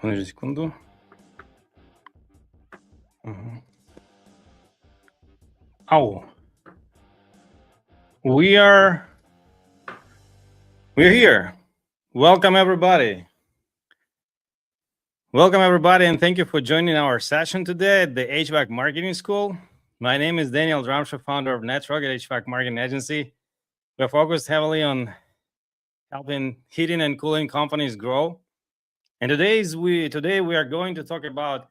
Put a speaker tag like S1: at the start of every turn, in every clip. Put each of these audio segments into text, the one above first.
S1: Подожди секунду. Мгм. Oh, we are we're here. Welcome everybody. Welcome everybody, and thank you for joining our session today at the HVAC Marketing School. My name is Daniel Dramsha, founder of Netrocket HVAC Marketing Agency. We're focused heavily on helping heating and cooling companies grow. And today we are going to talk about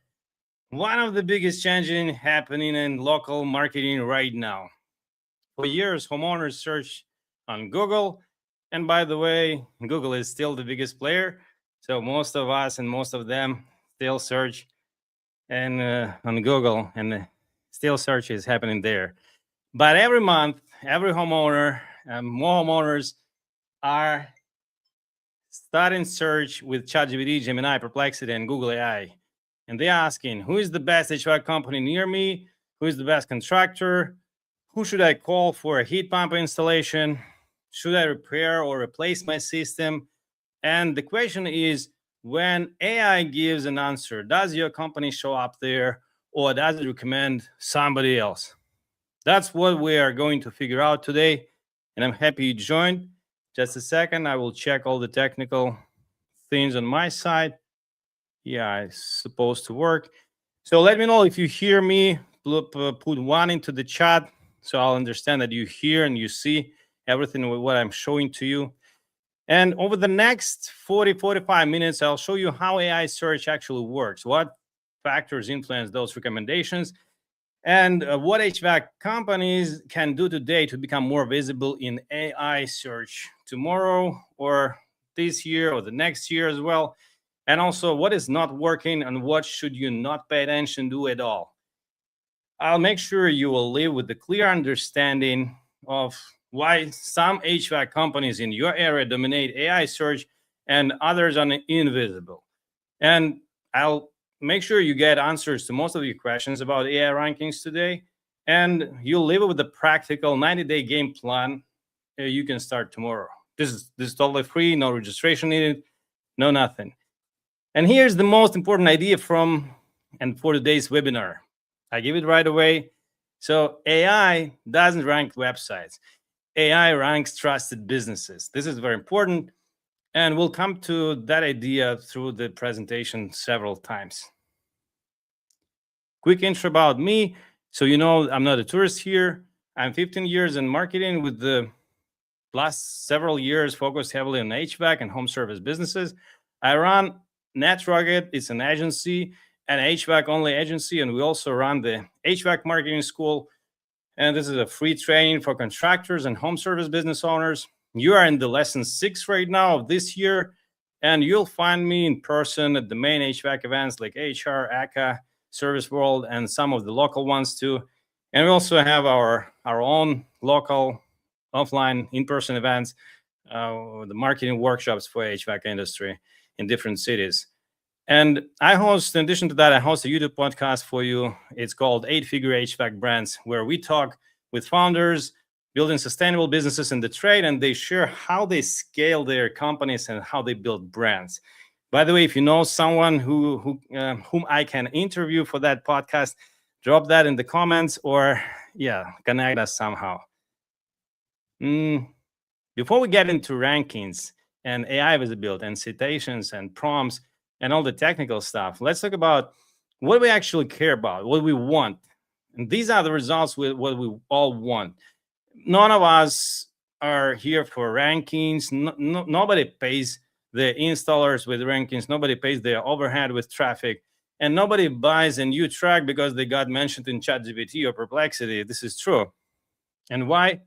S1: one of the biggest changes happening in local marketing right now. For years, homeowners search on Google. And by the way, Google is still the biggest player. So most of us and most of them still search and on Google, and still search is happening there. But every month, every homeowner, more homeowners are starting search with ChatGPT, Gemini, Perplexity, and Google AI. And they're asking, who is the best HVAC company near me? Who is the best contractor? Who should I call for a heat pump installation? Should I repair or replace my system? And the question is, when AI gives an answer, does your company show up there or does it recommend somebody else? That's what we are going to figure out today. And I'm happy you joined. Just a second, I will check all the technical things on my side. Yeah, it's supposed to work. So let me know if you hear me. Put one into the chat so I'll understand that you hear and you see everything with what I'm showing to you. And over the next 45 minutes, I'll show you how AI search actually works, what factors influence those recommendations, and what HVAC companies can do today to become more visible in AI search tomorrow or this year or the next year as well. And also what is not working and what should you not pay attention to at all. I'll make sure you will live with the clear understanding of why some HVAC companies in your area dominate AI search and others are invisible. And I'll make sure you get answers to most of your questions about AI rankings today. And you'll live with the practical 90-day game plan you can start tomorrow. This is totally free, no registration needed, no nothing. And here's the most important idea for today's webinar. I give it right away. So AI doesn't rank websites. AI ranks trusted businesses. This is very important. And we'll come to that idea through the presentation several times. Quick intro about me. So you know I'm not a tourist here. I'm 15 years in marketing with the last several years focused heavily on HVAC and home service businesses. I run Netrocket. It's an agency, an HVAC only agency, and we also run the HVAC marketing school. And this is a free training for contractors and home service business owners. You are in the lesson 6 right now of this year, and you'll find me in person at the main HVAC events like HR, ACA, Service World, and some of the local ones too. And we also have our own local, offline, in-person events, the marketing workshops for HVAC industry in different cities. And I host, in addition to that, I host a YouTube podcast for you. It's called 8-Figure HVAC Brands, where we talk with founders building sustainable businesses in the trade, and they share how they scale their companies and how they build brands. By the way, if you know someone whom I can interview for that podcast, drop that in the comments or connect us somehow. Before we get into rankings and AI visibility and citations and prompts and all the technical stuff, let's talk about what we actually care about, what we want. And these are the results with what we all want. None of us are here for rankings. Nobody pays the installers with rankings. Nobody pays their overhead with traffic. And nobody buys a new truck because they got mentioned in ChatGPT or Perplexity. This is true. And why?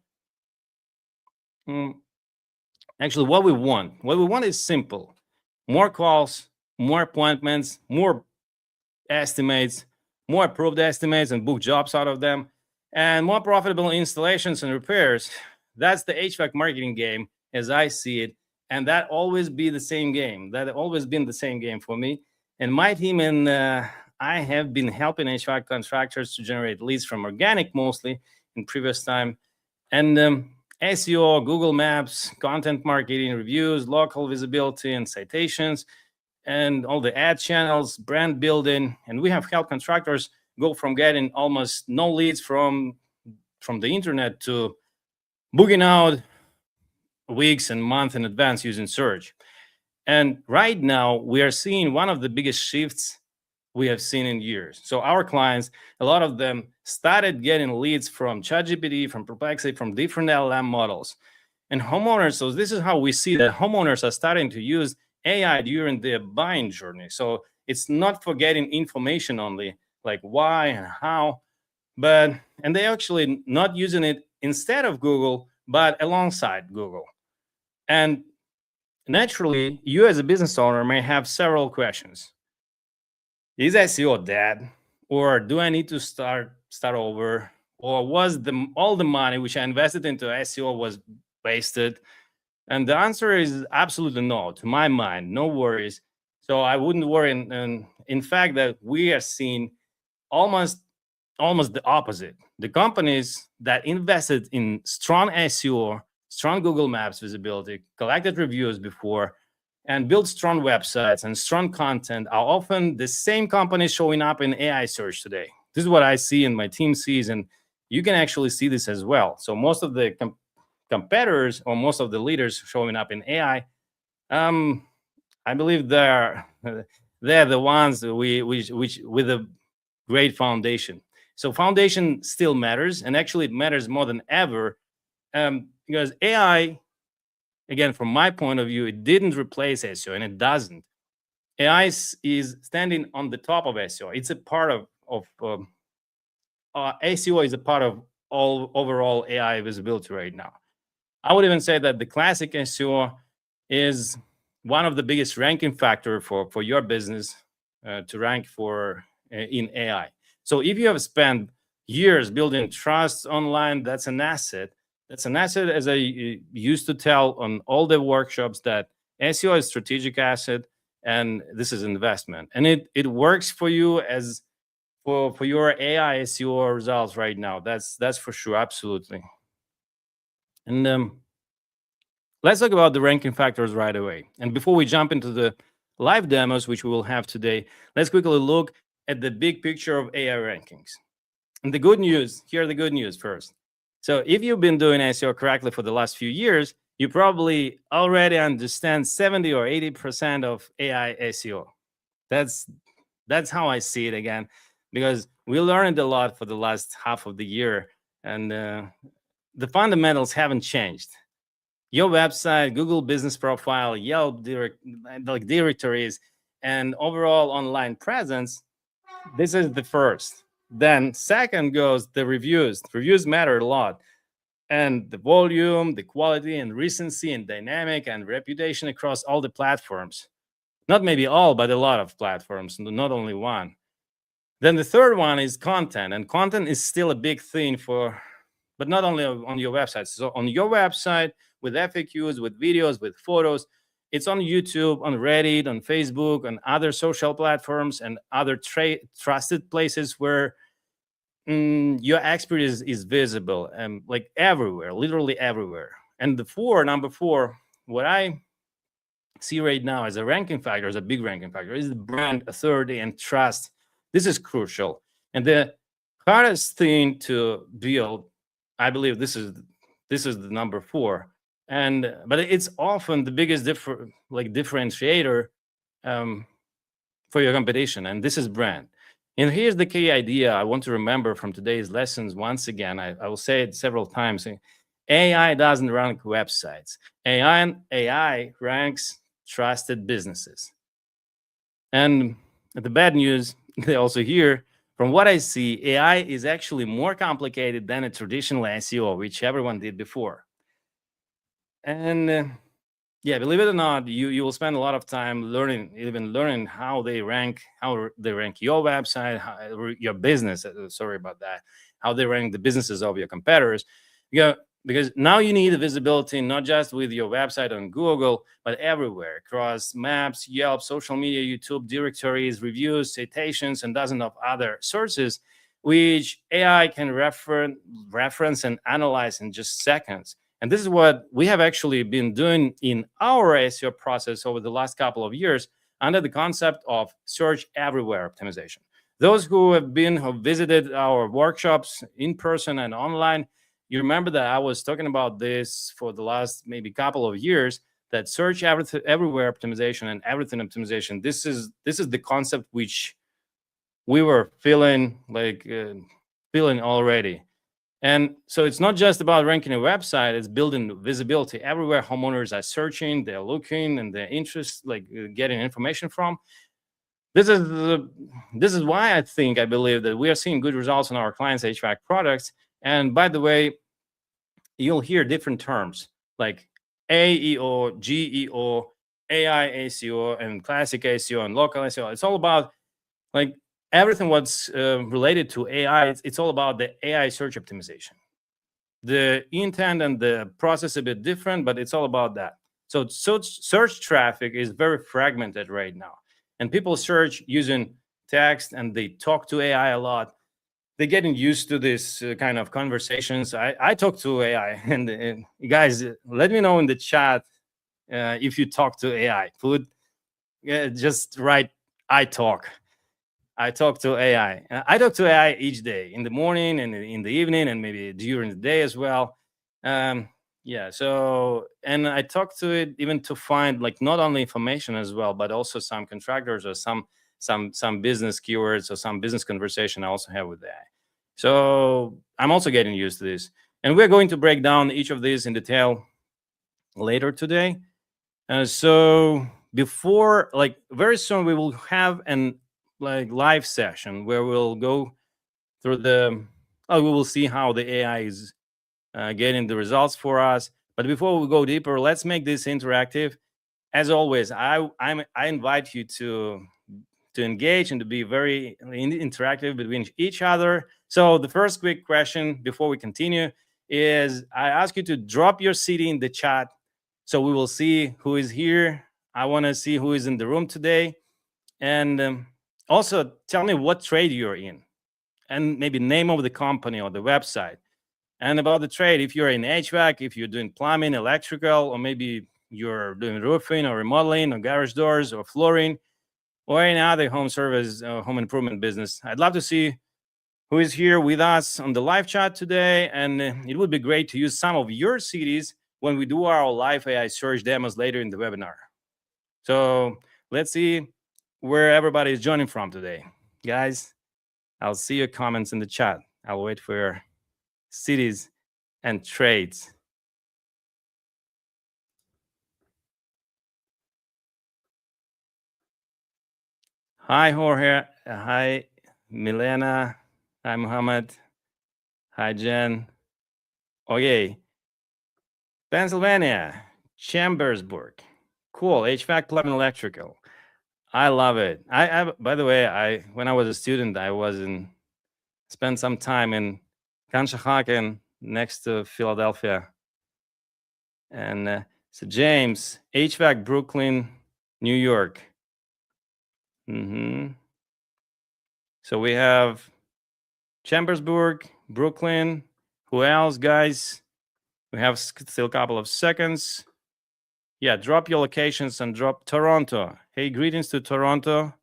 S1: Actually, what we want is simple. More calls, more appointments, more estimates, more approved estimates and book jobs out of them, and more profitable installations and repairs. That's the HVAC marketing game as I see it. And that always be the same game. That always been the same game for me. And my team and I have been helping HVAC contractors to generate leads from organic mostly in previous time. And SEO, Google Maps, content marketing, reviews, local visibility, and citations. and all the ad channels, brand building, and we have helped contractors go from getting almost no leads from the internet to booking out weeks and months in advance using search. And right now, we are seeing one of the biggest shifts we have seen in years. So our clients, a lot of them started getting leads from ChatGPT, from Perplexity, from different LLM models. And homeowners, so this is how we see that homeowners are starting to use AI during their buying journey. So it's not for getting information only, like why and how, and they actually not using it instead of Google, but alongside Google. And naturally, you as a business owner may have several questions. Is SEO dead? Or do I need to start over? Or was all the money which I invested into SEO was wasted? And the answer is absolutely no, to my mind, no worries. So I wouldn't worry. And in fact, that we are seeing almost the opposite. The companies that invested in strong SEO, strong Google Maps visibility, collected reviews before, and built strong websites and strong content are often the same companies showing up in AI search today. This is what I see and my team sees, and you can actually see this as well. So most of the competitors or most of the leaders showing up in AI, I believe they're the ones which with a great foundation. So foundation still matters, and actually it matters more than ever, because AI, again, from my point of view, it didn't replace SEO, and it doesn't. AI is standing on the top of SEO. It's a part of SEO is a part of all overall AI visibility right now. I would even say that the classic SEO is one of the biggest ranking factor for your business to rank for in AI. So if you have spent years building trust online, that's an asset. That's an asset, as I used to tell on all the workshops, that SEO is strategic asset, and this is investment. And it works for you as for your AI SEO results right now. That's for sure, absolutely. And let's talk about the ranking factors right away. And before we jump into the live demos, which we will have today, let's quickly look at the big picture of AI rankings. And the good news, here are the good news first. So if you've been doing SEO correctly for the last few years, you probably already understand 70 or 80% of AI SEO. That's how I see it, again, because we learned a lot for the last half of the year, and the fundamentals haven't changed. Your website, Google business profile, Yelp directories, and overall online presence, this is the first. Then second goes the reviews. Reviews matter a lot. And the volume, the quality, and recency, and dynamic, and reputation across all the platforms. Not maybe all, but a lot of platforms, not only one. Then the third one is content. And content is still a big thing but not only on your website. So on your website, with FAQs, with videos, with photos, it's on YouTube, on Reddit, on Facebook, on other social platforms, and other trusted places where your expertise is visible, and like everywhere, literally everywhere. And number four, what I see right now as a ranking factor, as a big ranking factor, is the brand authority and trust. This is crucial. And the hardest thing to build, I believe this is the number four. But it's often the biggest differentiator for your competition, and this is brand. And here's the key idea I want to remember from today's lessons. Once again, I will say it several times. AI doesn't rank websites. AI ranks trusted businesses. And the bad news, also here, from what I see, AI is actually more complicated than a traditional SEO, which everyone did before. And yeah, believe it or not, you will spend a lot of time learning how they rank your website, your business. Sorry about that. How they rank the businesses of your competitors. Because now you need visibility not just with your website on Google, but everywhere across Maps, Yelp, social media, YouTube, directories, reviews, citations, and dozens of other sources, which AI can reference and analyze in just seconds. And this is what we have actually been doing in our SEO process over the last couple of years under the concept of search everywhere optimization. Those who have visited our workshops in person and online, you remember that I was talking about this for the last maybe couple of years, that search everywhere optimization and everything optimization. This is the concept which we were feeling already. And so it's not just about ranking a website, it's building visibility everywhere homeowners are searching, they're looking, and they're getting information from. This is why I believe that we are seeing good results on our clients' HVAC products. And by the way, you'll hear different terms like AEO, GEO, AI ACO, and classic ACO, and local ACO. It's all about everything what's related to AI. It's all about the AI search optimization. The intent and the process a bit different, but it's all about that. So search traffic is very fragmented right now, and people search using text and they talk to AI a lot. They're getting used to this kind of conversations. I talk to AI, and guys, let me know in the chat if you talk to AI. Just write I talk to AI. I talk to AI each day, in the morning and in the evening, and maybe during the day as well. So, and I talk to it even to find not only information as well, but also some contractors or some business keywords or some business conversation I also have with AI. So I'm also getting used to this. And we're going to break down each of these in detail later today. So before, very soon, we will have an live session where we'll go through we will see how the AI is getting the results for us. But before we go deeper, let's make this interactive. As always, I invite you to engage and to be very interactive between each other. So the first quick question before we continue is, I ask you to drop your city in the chat so we will see who is here. I want to see who is in the room today. And also tell me what trade you're in, and maybe name of the company or the website. And about the trade, if you're in HVAC, if you're doing plumbing, electrical, or maybe you're doing roofing or remodeling or garage doors or flooring, or any other home service, home improvement business. I'd love to see who is here with us on the live chat today. And it would be great to use some of your cities when we do our live AI search demos later in the webinar. So let's see where everybody is joining from today. Guys, I'll see your comments in the chat. I'll wait for your cities and trades. Hi, Jorge. Hi, Milena. Hi, Muhammad. Hi, Jen. Okay. Pennsylvania, Chambersburg. Cool. HVAC, plumbing, electrical. I love it. By the way, when I was a student, spent some time in Conshohocken next to Philadelphia. And so James, HVAC, Brooklyn, New York. So we have Chambersburg, Brooklyn. Who else, guys? We have still a couple of seconds. Yeah, drop your locations and drop Toronto. Hey, greetings to Toronto.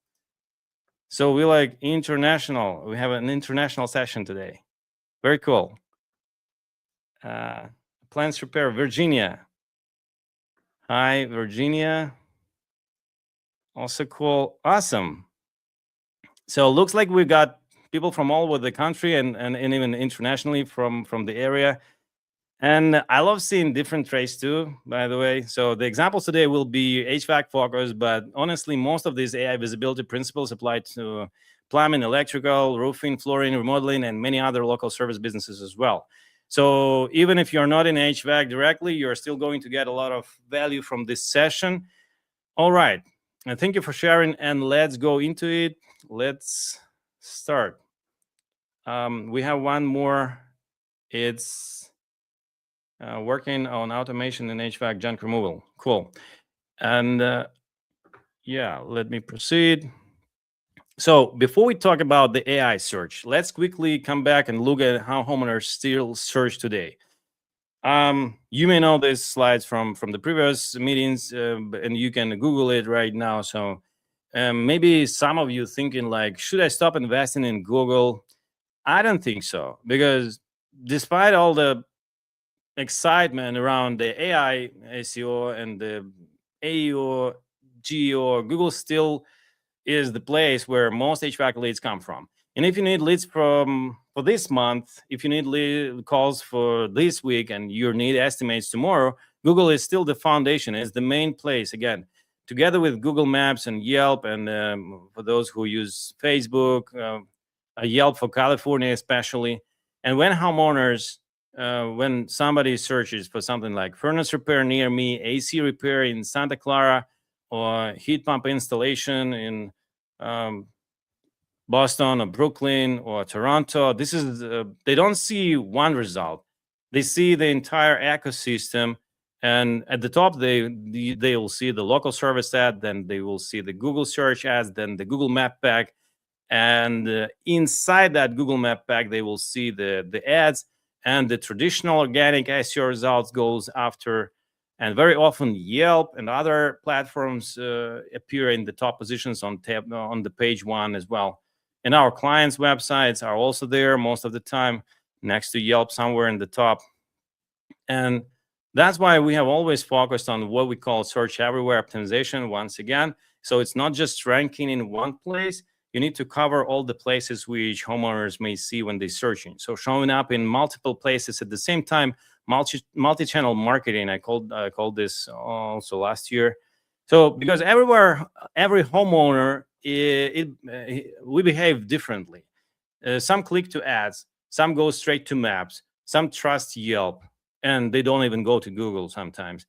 S1: So we international. We have an international session today. Very cool. Plans repair, Virginia. Hi, Virginia. Also cool. Awesome. So it looks like we got people from all over the country and even internationally from the area. And I love seeing different trades too, by the way. So the examples today will be HVAC focused, but honestly, most of these AI visibility principles apply to plumbing, electrical, roofing, flooring, remodeling, and many other local service businesses as well. So even if you're not in HVAC directly, you're still going to get a lot of value from this session. All right. And thank you for sharing, and let's go into it. Let's start. We have one more. It's working on automation and HVAC junk removal. Cool. And yeah, let me proceed. So before we talk about the AI search, let's quickly come back and look at how homeowners still search today. You may know these slides from the previous meetings, and you can Google it right now. So Maybe some of you thinking like, should I stop investing in Google? I don't think so, because despite all the excitement around the AI SEO and the AEO, GEO, Google still is the place where most HVAC leads come from. And if you need leads for this month, if you need lead calls for this week, and you need estimates tomorrow, Google is still the foundation. It's the main place, again, together with Google Maps and Yelp, and for those who use Facebook, Yelp for California especially. And when homeowners, when somebody searches for something like furnace repair near me, AC repair in Santa Clara, or heat pump installation in Boston or Brooklyn or Toronto, this is they don't see one result. They see the entire ecosystem, and at the top they will see the local service ad, then they will see the Google search ads, then the Google Map pack, and inside that Google Map pack they will see the ads, and the traditional organic SEO results goes after. And very often Yelp and other platforms appear in the top positions on the page one as well. And our clients' websites are also there most of the time, next to Yelp, somewhere in the top. And that's why we have always focused on what we call search everywhere optimization, once again. So it's not just ranking in one place. You need to cover all the places which homeowners may see when they're searching. So showing up in multiple places at the same time, multi-channel marketing, I called this also last year. So because everywhere, every homeowner, we behave differently. Some click to ads, some go straight to maps, some trust Yelp, and they don't even go to Google sometimes.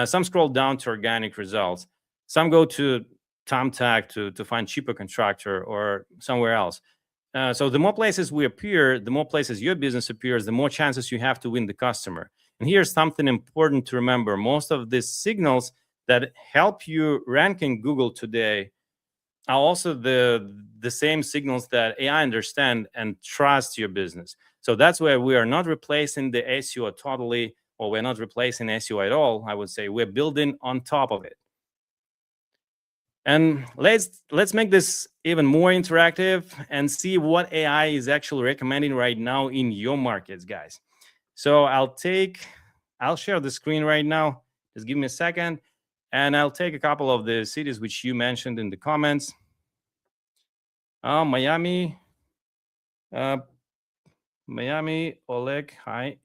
S1: Some scroll down to organic results. Some go to Thumbtack to find cheaper contractor or somewhere else. So the more places we appear, the more places your business appears, the more chances you have to win the customer. And here's something important to remember. Most of these signals that help you rank in Google today are also the same signals that AI understand and trust your business. So that's where we are not replacing the SEO totally, or we're not replacing SEO at all. I would say we're building on top of it. And let's make this even more interactive and see what AI is actually recommending right now in your markets, guys. So I'll share the screen right now. Just give me a second, and I'll take a couple of the cities which you mentioned in the comments. Miami, Oleg, hi.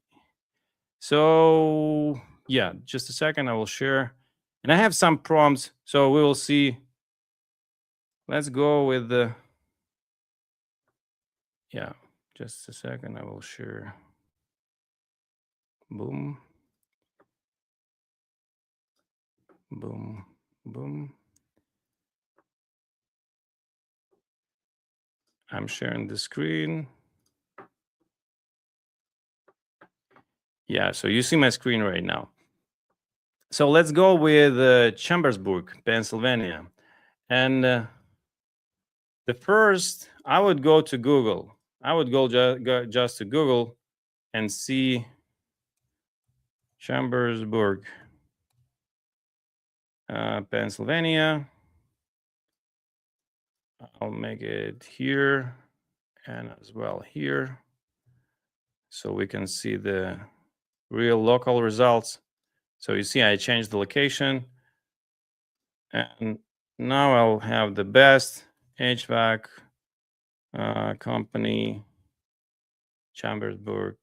S1: So yeah, just a second, I will share. And I have some prompts, so we will see. Let's go with the, yeah, just a second, I will share. Boom. Boom, boom. I'm sharing the screen. Yeah, so you see my screen right now. So let's go with Chambersburg, Pennsylvania. And the first, I would go to Google. I would go just to Google and see Chambersburg, Pennsylvania. I'll make it here and as well here, so we can see the real local results. So you see I changed the location, and now I'll have the best HVAC company, Chambersburg.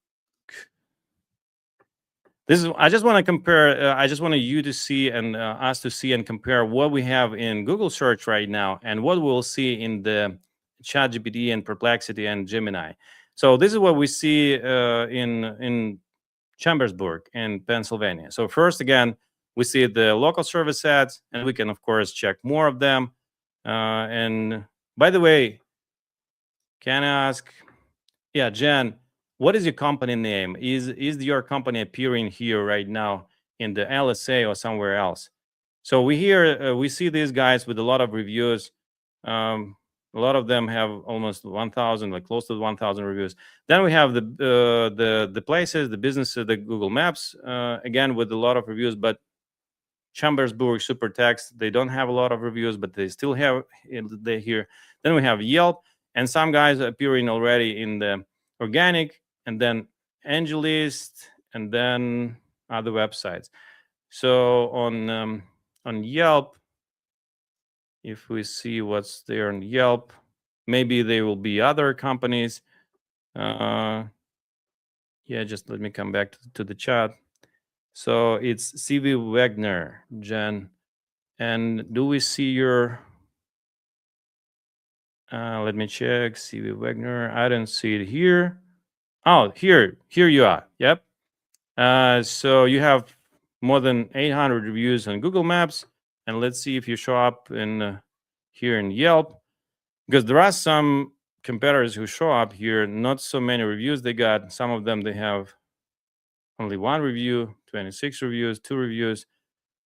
S1: This is, I just want to compare, I just want you to see and us to see and compare what we have in Google search right now and what we'll see in the ChatGPT and Perplexity and Gemini. So this is what we see in Chambersburg in Pennsylvania. So first, again, we see the local service ads, and we can, of course, check more of them. And by the way, can I ask, yeah, Jen, what is your company name? Is your company appearing here right now in the LSA or somewhere else? So we see these guys with a lot of reviews. A lot of them have almost 1,000, like close to 1,000 reviews. Then we have the places, the businesses, the Google Maps, again with a lot of reviews. But Chambersburg, Supertext. They don't have a lot of reviews, but they still have they here. Then we have Yelp, and some guys appearing already in the organic, and then AngelList, and then other websites. So on Yelp, if we see what's there on Yelp, maybe there will be other companies. Yeah, just let me come back to the chat. So it's CV Wagner, Jen. And do we see your, let me check, CV Wagner. I don't see it here. Oh, here you are. Yep. So you have more than 800 reviews on Google Maps. And let's see if you show up in here in Yelp, because there are some competitors who show up here, not so many reviews they got. Some of them, they have only 1 review, 26 reviews, 2 reviews.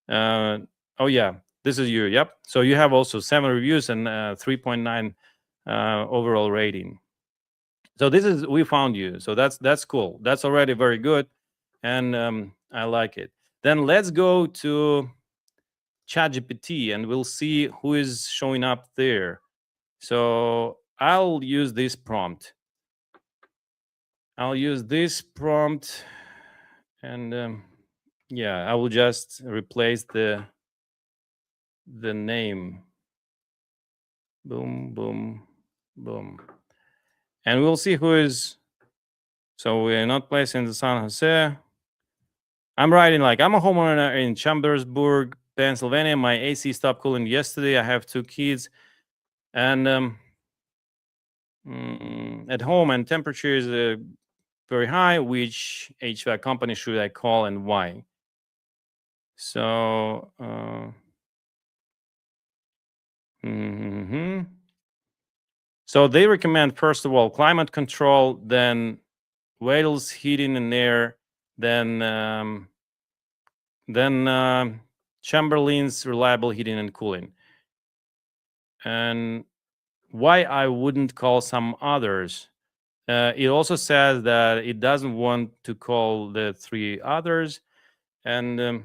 S1: Oh yeah, this is you. Yep. So you have also 7 reviews and 3.9 overall rating. So this is, we found you. So that's cool. That's already very good, and I like it. Then let's go to ChatGPT and we'll see who is showing up there. So I'll use this prompt. And yeah, I will just replace the name. Boom, boom, boom. And we'll see who is. So we're not placing the San Jose. I'm writing like, I'm a homeowner in Chambersburg, Pennsylvania. My AC stopped cooling yesterday. I have 2 kids, and at home, and temperature is very high. Which HVAC company should I call and why? So so they recommend, first of all, climate control, then Wales Heating and Air, then Chamberlain's Reliable Heating and Cooling. And why I wouldn't call some others? It also says that it doesn't want to call the 3 others, and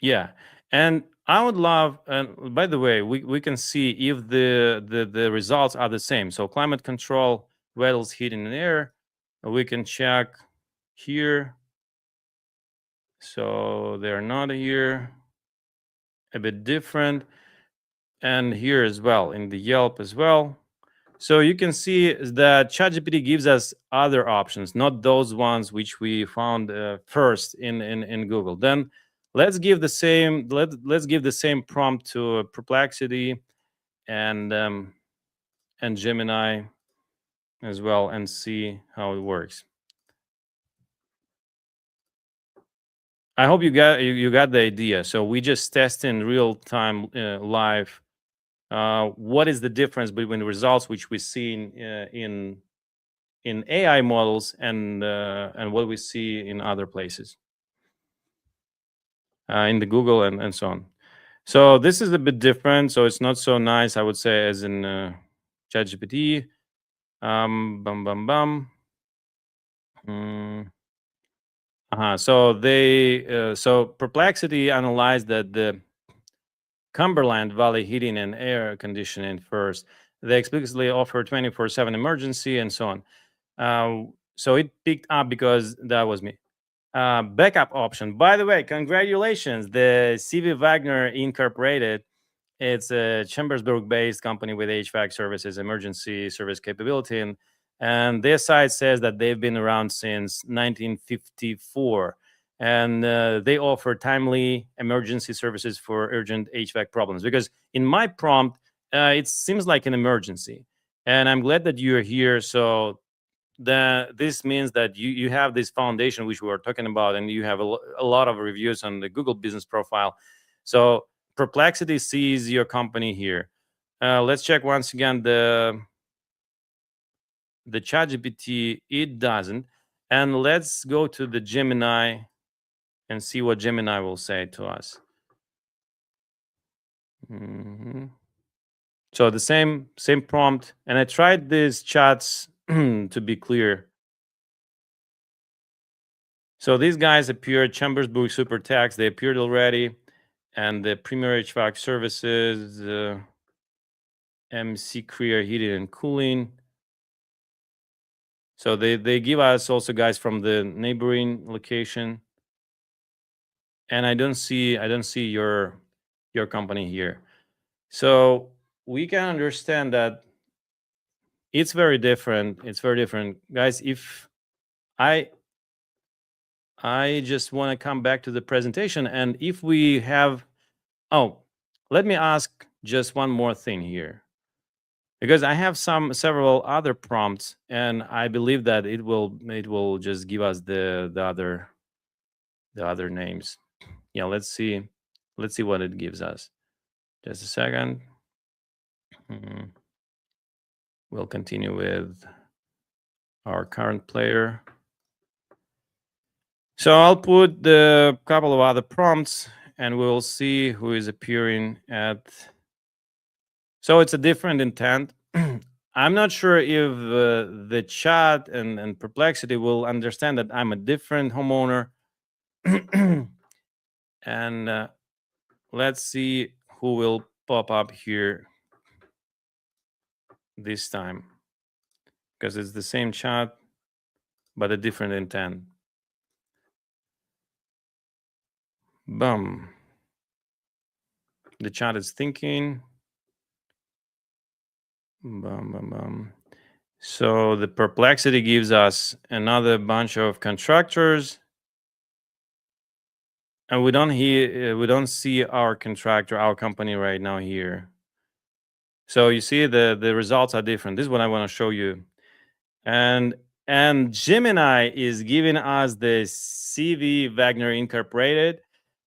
S1: yeah. And I would love, and by the way, we can see if the results are the same. So climate control, Wales Heating and Air, we can check here. So they're not here, a bit different, and here as well in the Yelp as well. So you can see that ChatGPT gives us other options, not those ones which we found first in Google. Then let's give the same let's give the same prompt to Perplexity and Gemini as well, and see how it works. I hope you got the idea. So we just test in real time, live. What is the difference between the results which we see in AI models and what we see in other places, in the Google and so on. So this is a bit different. So it's not so nice, I would say, as in ChatGPT. So so Perplexity analyzed that the Cumberland Valley Heating and Air Conditioning first. They explicitly offer 24/7 emergency and so on. So it picked up because that was me. Backup option. By the way, congratulations. The CV Wagner Incorporated, it's a Chambersburg-based company with HVAC services, emergency service capability, and their site says that they've been around since 1954, and they offer timely emergency services for urgent HVAC problems. Because in my prompt, it seems like an emergency, and I'm glad that you're here. So this means that you have this foundation which we were talking about, and you have a lot of reviews on the Google business profile. So Perplexity sees your company here. Let's check once again the ChatGPT. It doesn't. And let's go to the Gemini and see what Gemini will say to us. So the same prompt, and I tried these chats to be clear. So these guys appeared, Chambersburg Super Tax, they appeared already. And the Premier HVAC Services, MC Career Heating and Cooling. So they give us also guys from the neighboring location. And I don't see your company here. So we can understand that it's very different. It's very different. Guys, if I just want to come back to the presentation, and if we have, let me ask just one more thing here, because I have several other prompts, and I believe that it will just give us the other names. Yeah, let's see what it gives us. Just a second. We'll continue with our current player. So I'll put the couple of other prompts, and we'll see who is appearing at. So it's a different intent. I'm not sure if the chat and Perplexity will understand that I'm a different homeowner. And let's see who will pop up here this time, because it's the same chat but a different intent. Boom. The chat is thinking. Bum, bum, bum. So the Perplexity gives us another bunch of contractors, and we don't see our contractor, our company right now here. So you see the results are different. This is what I want to show you. And Gemini is giving us the CV Wagner Incorporated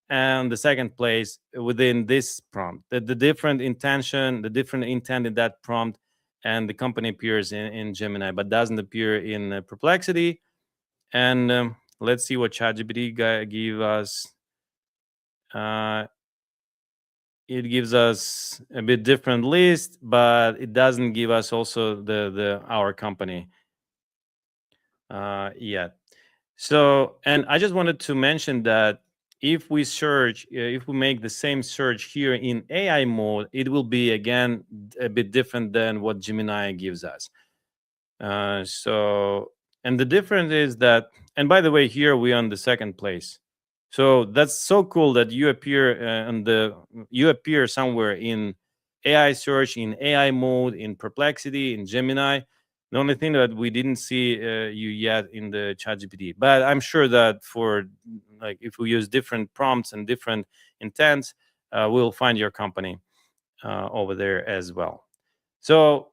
S1: and the second place within this prompt. The different intention, the different intent in that prompt, and the company appears in Gemini, but doesn't appear in Perplexity. And let's see what ChatGPT give us. It gives us a bit different list, but it doesn't give us also the our company yet. So, and I just wanted to mention that if we search, if we make the same search here in AI mode, it will be again a bit different than what Gemini gives us. So, and the difference is that, and by the way, here we are on the second place. So that's so cool that you appear you appear somewhere in AI search, in AI mode, in Perplexity, in Gemini. The only thing that we didn't see you yet in the ChatGPT, but I'm sure that for like if we use different prompts and different intents, we'll find your company over there as well. So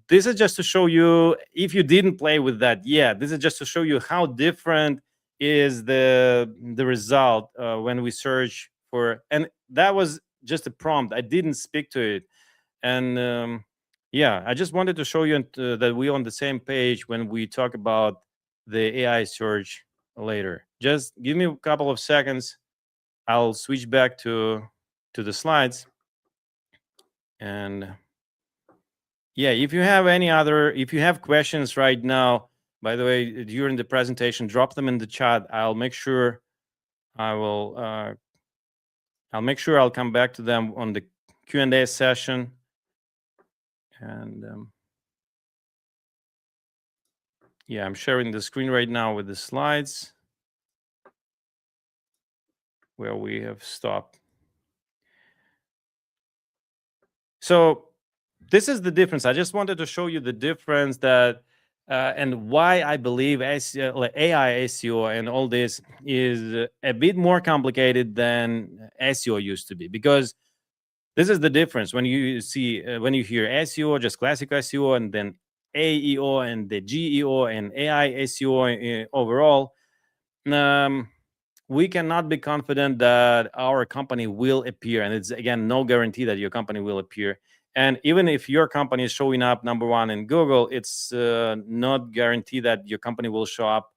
S1: this is just to show you, if you didn't play with that yet, this is just to show you how different is the result when we search for, and that was just a prompt. I didn't speak to it, and yeah, I just wanted to show you that we're on the same page when we talk about the AI search later. Just give me a couple of seconds. I'll switch back to the slides. And yeah, if you have questions right now, by the way, during the presentation, drop them in the chat. I'll make sure I'll come back to them on the Q&A session. And yeah, I'm sharing the screen right now with the slides where we have stopped. So this is the difference. I just wanted to show you the difference that and why I believe AI SEO and all this is a bit more complicated than SEO used to be, because this is the difference when you see when you hear SEO, just classic SEO, and then AEO and the GEO and AI SEO overall. We cannot be confident that our company will appear, and it's again no guarantee that your company will appear. And even if your company is showing up number one in Google, it's not guaranteed that your company will show up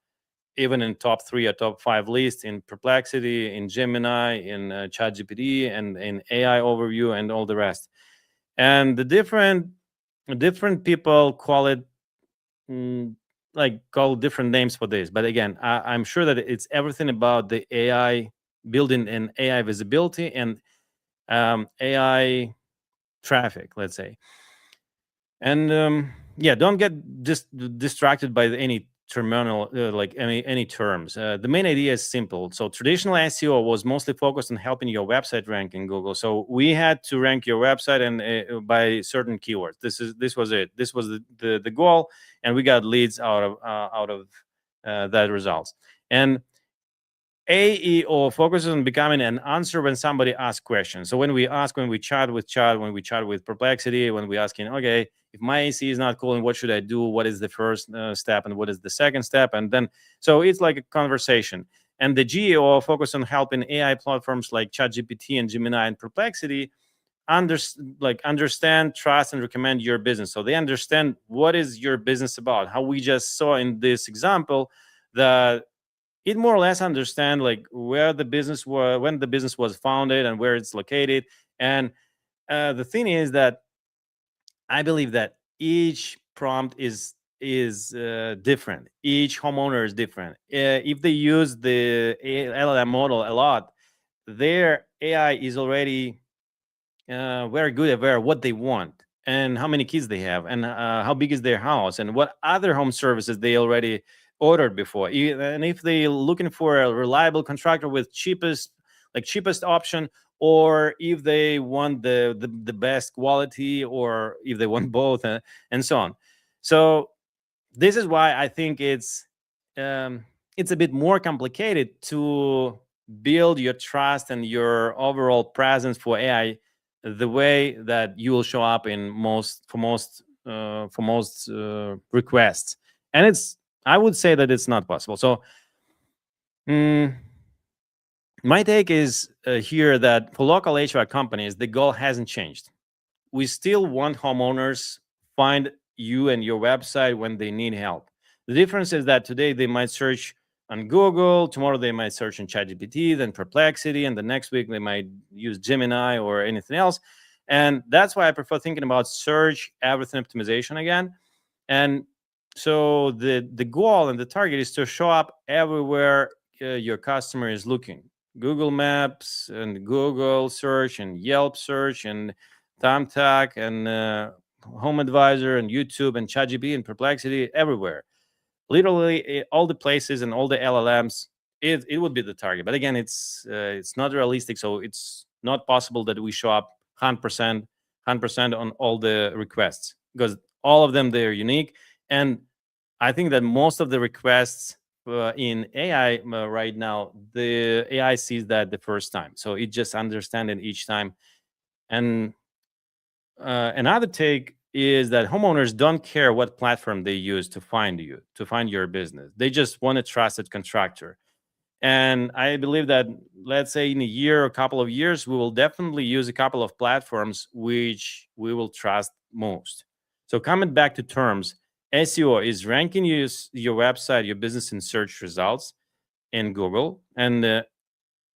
S1: even in top 3 or top 5 lists in Perplexity, in Gemini, in ChatGPT, and in AI Overview, and all the rest. And the different people call it like call different names for this, but again, I'm sure that it's everything about the AI, building an AI visibility and AI traffic, let's say. And yeah, don't get distracted by any terminal, like any terms. The main idea is simple. So traditional SEO was mostly focused on helping your website rank in Google. So we had to rank your website and by certain keywords. This was it. This was the goal, and we got leads out of that results. And AEO focuses on becoming an answer when somebody asks questions. So when we chat with Chat, when we chat with Perplexity, when we asking, okay, if my AC is not cooling, what should I do? What is the first step and what is the second step? And then, so it's like a conversation. And the GEO focus on helping AI platforms like ChatGPT and Gemini and Perplexity understand, trust, and recommend your business. So they understand what is your business about. How we just saw in this example that it more or less understand like where the business was, when the business was founded, and where it's located. And the thing is that I believe that each prompt is different. Each homeowner is different. If they use the LLM model a lot, their AI is already very good aware what they want and how many kids they have and how big is their house and what other home services they already ordered before. And if they're looking for a reliable contractor with cheapest option, or if they want the best quality, or if they want both, and so on. So this is why I think it's a bit more complicated to build your trust and your overall presence for AI the way that you will show up in most requests. And I would say that it's not possible. So my take is here that for local HVAC companies, the goal hasn't changed. We still want homeowners find you and your website when they need help. The difference is that today they might search on Google, tomorrow they might search on ChatGPT, then Perplexity, and the next week they might use Gemini or anything else. And that's why I prefer thinking about search everything optimization again. And so the goal and the target is to show up everywhere your customer is looking. Google Maps and Google search and Yelp search and Thumbtack and Home Advisor and YouTube and ChatGPT and Perplexity, everywhere. Literally all the places and all the LLMs, it would be the target. But again, it's not realistic. So it's not possible that we show up 100% on all the requests, because all of them, they're unique. And I think that most of the requests in AI right now, the AI sees that the first time. So it just understands it each time. And another take is that homeowners don't care what platform they use to find your business. They just want a trusted contractor. And I believe that, let's say in a year or a couple of years, we will definitely use a couple of platforms which we will trust most. So coming back to terms, SEO is ranking your website, your business in search results in Google. And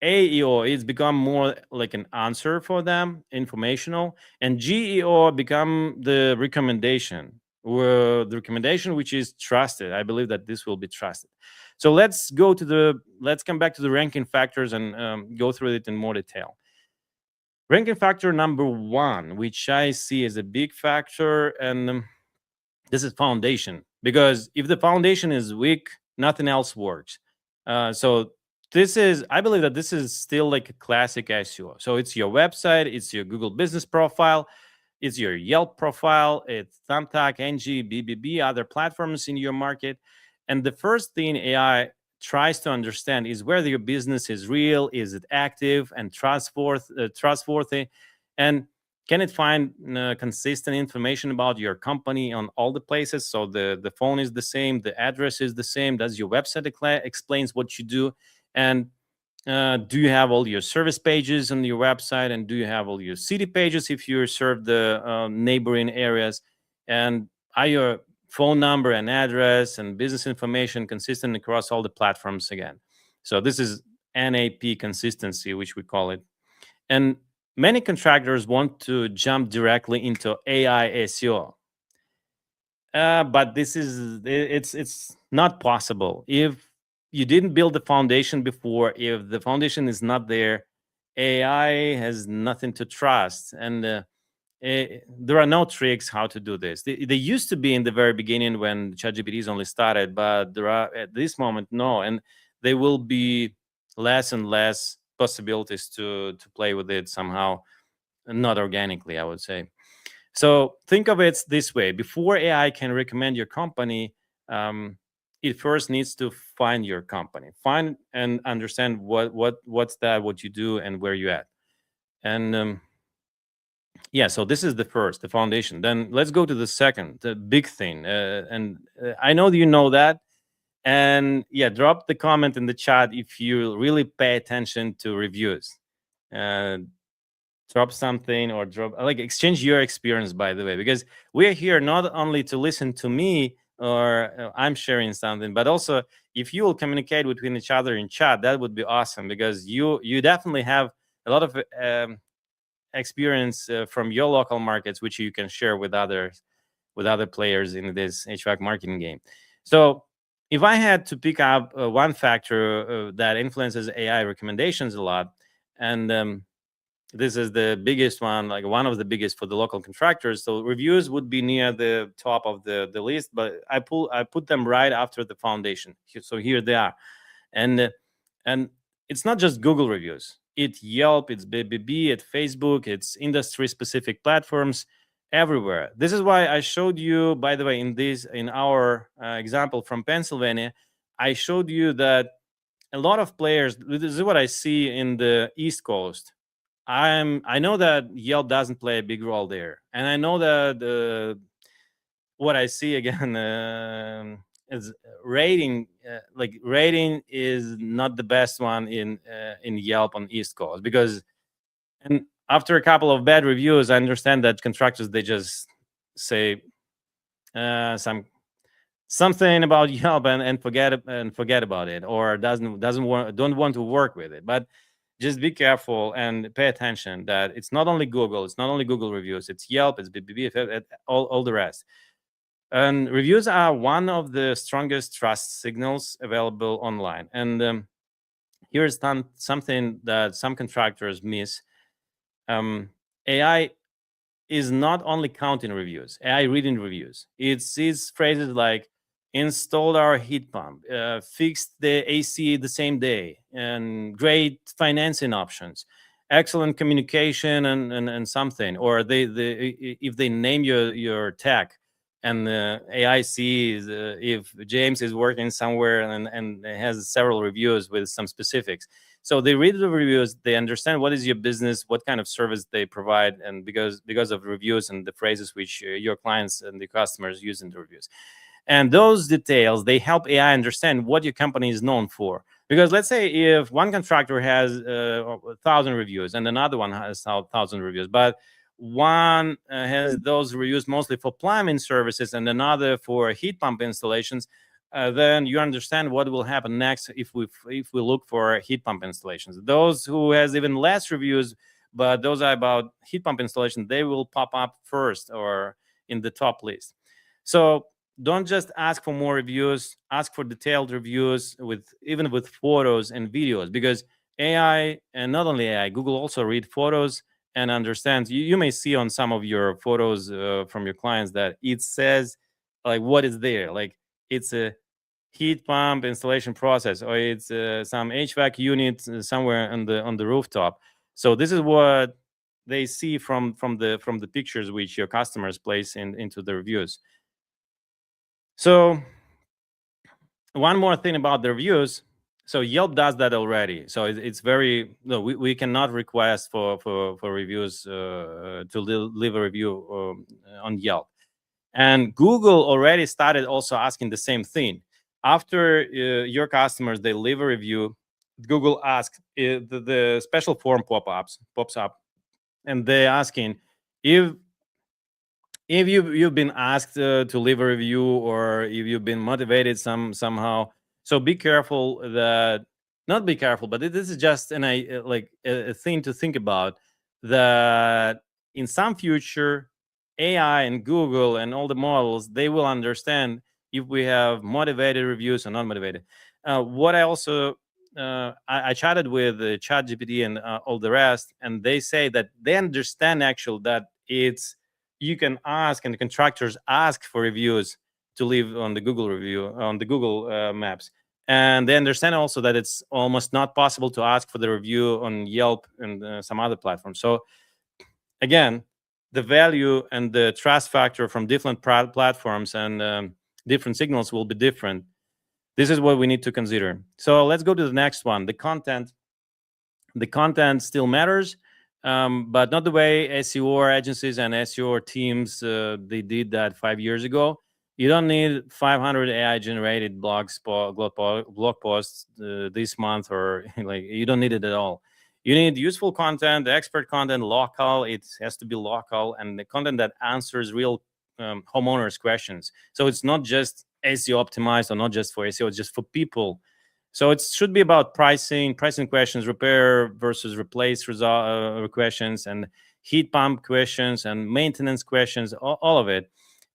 S1: AEO is become more like an answer for them, informational, and GEO become the recommendation, which is trusted. I believe that this will be trusted. So let's come back to the ranking factors and go through it in more detail. Ranking factor number one, which I see as a big factor, and this is foundation, because if the foundation is weak, nothing else works. So I believe that this is still like a classic SEO. So it's your website, it's your Google business profile, it's your Yelp profile, it's Thumbtack, NG, BBB, other platforms in your market. And the first thing AI tries to understand is whether your business is real, is it active and trustworthy, and can it find consistent information about your company on all the places? So the phone is the same, the address is the same. Does your website explains what you do? And do you have all your service pages on your website? And do you have all your city pages if you serve the neighboring areas? And are your phone number and address and business information consistent across all the platforms again? So this is NAP consistency, which we call it. And many contractors want to jump directly into AI SEO. But it's not possible if you didn't build the foundation before. If the foundation is not there, AI has nothing to trust, and there are no tricks how to do this. They used to be in the very beginning when ChatGPTs only started, but there are at this moment no, and there will be less and less possibilities to play with it somehow, not organically, I would say. So think of it this way: before AI can recommend your company, it first needs to find your company, find and understand what you do and where you at. And yeah, so this is the foundation. Then let's go to the second, the big thing. And I know that you know that. And yeah, drop the comment in the chat if you really pay attention to reviews. Uh, Drop something or drop, like, exchange your experience, by the way, because we're here not only to listen to me or I'm sharing something, but also if you will communicate between each other in chat, that would be awesome, because you definitely have a lot of experience from your local markets, which you can share with other players in this HVAC marketing game. So if I had to pick up one factor that influences AI recommendations a lot, and this is the biggest one, like one of the biggest for the local contractors. So reviews would be near the top of the list, but I put them right after the foundation. So here they are, and it's not just Google reviews. It's Yelp, it's BBB, it's Facebook, it's industry specific platforms everywhere. This is why I showed you, by the way, in our example from Pennsylvania, I showed you that a lot of players. This is what I see in the East Coast. I know that Yelp doesn't play a big role there, and I know that what I see again is rating. Rating is not the best one in Yelp on East Coast, because, and after a couple of bad reviews, I understand that contractors, they just say something about Yelp and forget about it, or don't want to work with it. But just be careful and pay attention that it's not only Google, it's not only Google reviews, it's Yelp, it's BBB, all the rest. And reviews are one of the strongest trust signals available online. And here's something that some contractors miss. AI is not only counting reviews, AI reading reviews. It sees phrases like installed our heat pump, fixed the AC the same day, and great financing options, excellent communication, and something. Or if they name your tech, and the AI sees if James is working somewhere and has several reviews with some specifics. So they read the reviews, they understand what is your business, what kind of service they provide, and because of reviews and the phrases which your clients and the customers use in the reviews. And those details, they help AI understand what your company is known for. Because let's say if one contractor has 1,000 reviews and another one has 1,000 reviews, but one has those reviews mostly for plumbing services and another for heat pump installations, then you understand what will happen next if we look for heat pump installations. Those who has even less reviews, but those are about heat pump installation, they will pop up first or in the top list. So don't just ask for more reviews, ask for detailed reviews even with photos and videos, because AI, and not only AI, Google also read photos and understands. You may see on some of your photos from your clients that it says like what is there, like it's a heat pump installation process, or it's some HVAC unit somewhere on the rooftop. So this is what they see from the pictures which your customers place into the reviews. So one more thing about the reviews. So Yelp does that already. So it's very no. We cannot request for reviews to leave a review on Yelp. And Google already started also asking the same thing. After your customers they leave a review, Google asks the special form pops up, and they're asking if you've been asked to leave a review, or if you've been motivated somehow. So be careful that, not be careful, but this is just a thing to think about, that in some future AI and Google and all the models, they will understand if we have motivated reviews or non-motivated. What I also I chatted with ChatGPT and all the rest, and they say that they understand actually that it's you can ask and the contractors ask for reviews to leave on the Google review on the Google Maps, and they understand also that it's almost not possible to ask for the review on Yelp and some other platforms. So again, the value and the trust factor from different platforms and different signals will be different. This is what we need to consider. So let's go to the next one. The content. The content still matters, but not the way SEO agencies and SEO teams they did that 5 years ago. You don't need 500 AI generated blog posts this month, or like you don't need it at all. You need useful content, expert content, local. It has to be local, and the content that answers real homeowners' questions. So it's not just SEO optimized, or not just for SEO, it's just for people. So it should be about pricing questions, repair versus replace questions, and heat pump questions, and maintenance questions, all of it.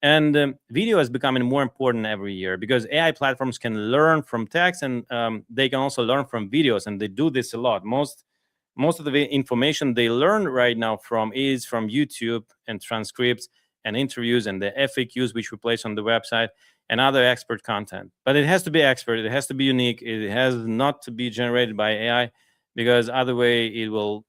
S1: And video is becoming more important every year because AI platforms can learn from text, and they can also learn from videos, and they do this a lot. Most of the information they learn right now is from YouTube and transcripts and interviews and the FAQs which we place on the website and other expert content. But it has to be expert, it has to be unique, it has not to be generated by AI, because other way it will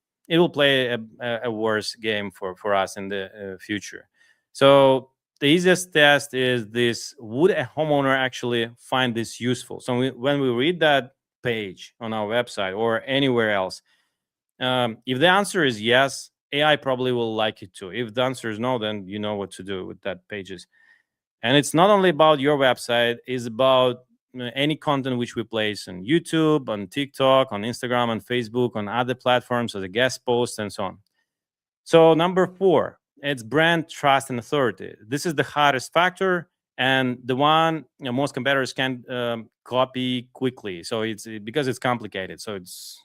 S1: play a worse game for us in the future. So the easiest test is this: would a homeowner actually find this useful? So when we read that page on our website or anywhere else, if the answer is yes, AI probably will like it too. If the answer is no, then you know what to do with that pages. And it's not only about your website, it's about any content which we place on YouTube, on TikTok, on Instagram, on Facebook, on other platforms, as a guest post, and so on. So number 4, it's brand trust and authority. This is the hardest factor, and the one most competitors can copy quickly. So it's because it's complicated. So it's